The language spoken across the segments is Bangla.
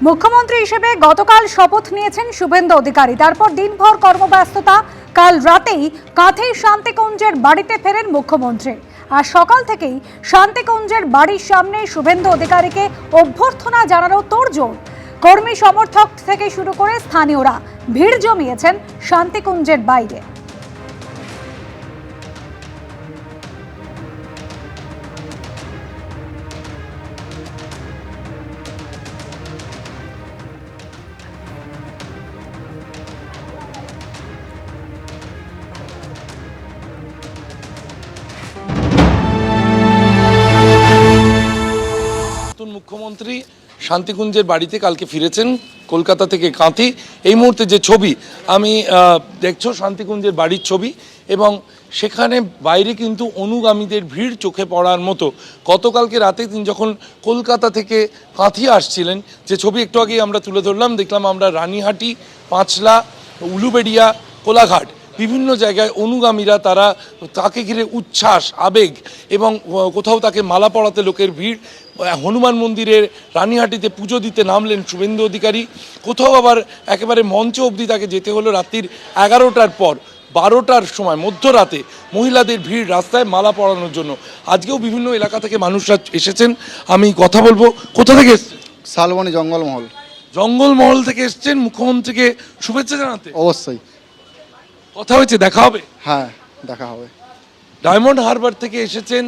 মুখ্যমন্ত্রী হিসেবে গতকাল শপথ নিয়েছেন শুভেন্দু অধিকারী। তারপর দিনভর কর্মব্যস্ততা। কাল রাতেই কাঁথি শান্তিকুঞ্জের বাড়িতে ফেরেন মুখ্যমন্ত্রী। আর সকাল থেকেই শান্তিকুঞ্জের বাড়ির সামনে শুভেন্দু অধিকারীকে অভ্যর্থনা জানানো তোড়জোড়। কর্মী সমর্থক থেকে শুরু করে স্থানীয়রা ভিড় জমিয়েছেন শান্তিকুঞ্জের বাইরে। মুখ্যমন্ত্রী শান্তিকুঞ্জের বাড়িতে কালকে ফিরেছেন কলকাতা থেকে কাঁথি। এই মুহূর্তে যে ছবি আমি দেখছো শান্তিকুঞ্জের বাড়ির ছবি, এবং সেখানে বাইরে কিন্তু অনুগামীদের ভিড় চোখে পড়ার মতো। গতকালকে রাতে তিনি যখন কলকাতা থেকে কাঁথি আসছিলেন, যে ছবি একটু আগেই আমরা তুলে ধরলাম, দেখলাম আমরা রানীহাটি, পাঁচলা, উলুবেড়িয়া, কোলাঘাট বিভিন্ন জায়গায় অনুগামীরা তারা তাকে ঘিরে উচ্ছ্বাস, আবেগ, এবং কোথাও তাকে মালা পরাতে লোকের ভিড়। হনুমান মন্দিরের রানীহাটিতে পুজো দিতে নামলেন শুভেন্দু অধিকারী। কোথাও আবার একেবারে মঞ্চ অবধি তাকে যেতে হলো রাত্রির 11টার পর। 12টার সময় মধ্যরাতে মহিলাদের ভিড় রাস্তায় মালা পরানোর জন্য। আজকেও বিভিন্ন এলাকা থেকে মানুষরা এসেছেন। আমি কথা বলবো, কোথা থেকে এসছেন? শালবনী জঙ্গলমহল। জঙ্গলমহল থেকে এসছেন মুখ্যমন্ত্রীকে শুভেচ্ছা জানাতে? অবশ্যই। কথা হয়েছে, দেখা হবে? হ্যাঁ, দেখা হবে। ডায়মন্ড হারবার থেকে এসেছেন।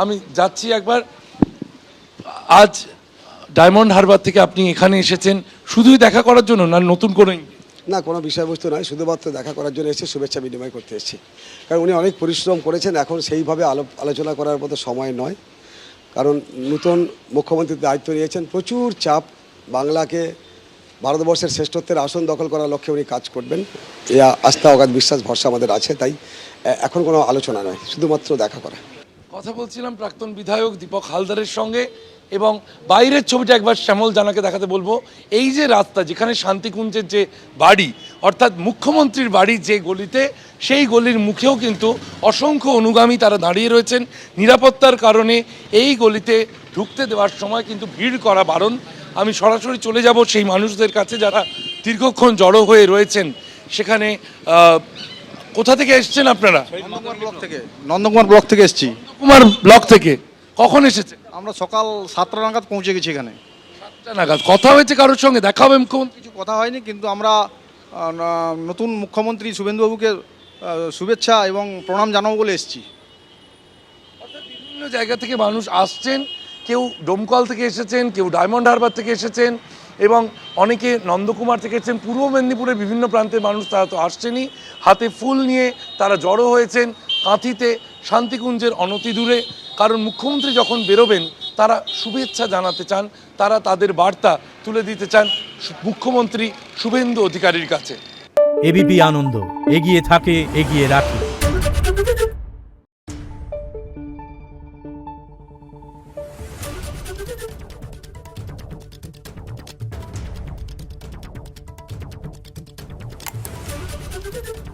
আমি যাচ্ছি একবার। আজ ডায়মন্ড হারবার থেকে আপনি এখানে এসেছেন শুধুই দেখা করার জন্য, না নতুন করে? না, কোনো বিষয়বস্তু নয়, শুধুমাত্র দেখা করার জন্য এসে শুভেচ্ছা বিনিময় করতে এসেছি। কারণ উনি অনেক পরিশ্রম করেছেন, এখন সেইভাবে আলোচনা করার মতো সময় নয়। কারণ নতুন মুখ্যমন্ত্রীর দায়িত্ব নিয়েছেন, প্রচুর চাপ। বাংলাকে ভারতবর্ষের শ্রেষ্ঠত্বের আসন দখল করার লক্ষ্যে উনি কাজ করবেন, এই আস্থা, অগাধ বিশ্বাস, ভরসা আমাদের আছে। তাই এখন কোনো আলোচনা নয়, শুধুমাত্র দেখা করা। কথা বলছিলাম প্রাক্তন বিধায়ক দীপক হালদারের সঙ্গে, এবং বাইরের ছবিটা একবার শ্যামল জানাকে দেখাতে বলবো। এই যে রাস্তা, যেখানে শান্তিকুঞ্জের যে বাড়ি, অর্থাৎ মুখ্যমন্ত্রীর বাড়ি যে গলিতে, সেই গলির মুখেও কিন্তু অসংখ্য অনুগামী তারা দাঁড়িয়ে রয়েছেন। নিরাপত্তার কারণে এই গলিতে ঢুকতে দেওয়ার সময় কিন্তু ভিড় করা বারণ। আমি সরাসরি চলে যাব সেই মানুষদের কাছে যারা দীর্ঘক্ষণ জড়ো হয়ে রয়েছেন সেখানে। কোথা থেকে এসছেন আপনারা? নন্দকুমার ব্লক থেকে এসেছি। কুমার ব্লক থেকে কখন এসেছেন? আমরা সকাল 7টা নাগাদ পৌঁছে গেছি এখানে। 7টা নাগাদ। কথা হয়েছে কারোর সঙ্গে? দেখা হবে মুখ্যমন্ত্রী? কিছু কথা হয়নি, কিন্তু আমরা নতুন মুখ্যমন্ত্রী শুভেন্দুবাবুকে শুভেচ্ছা এবং প্রণাম জানাবো বলে এসেছি। বিভিন্ন জায়গা থেকে মানুষ আসছেন, কেউ ডোমকল থেকে এসেছেন, কেউ ডায়মন্ড হারবার থেকে এসেছেন, এবং অনেকে নন্দকুমার থেকে এসেছেন। পূর্ব মেদিনীপুরের বিভিন্ন প্রান্তের মানুষ তারা তো আসছেনই, হাতে ফুল নিয়ে তারা জড়ো হয়েছেন কাঁথিতে শান্তিকুঞ্জের অনতি দূরে। কারণ মুখ্যমন্ত্রী যখন বেরোবেন তারা শুভেচ্ছা জানাতে চান, তারা তাদের বার্তা তুলে দিতে চান মুখ্যমন্ত্রী শুভেন্দু অধিকারীর কাছে। এবিপি আনন্দ, এগিয়ে থাকে, এগিয়ে রাখে। Thank you.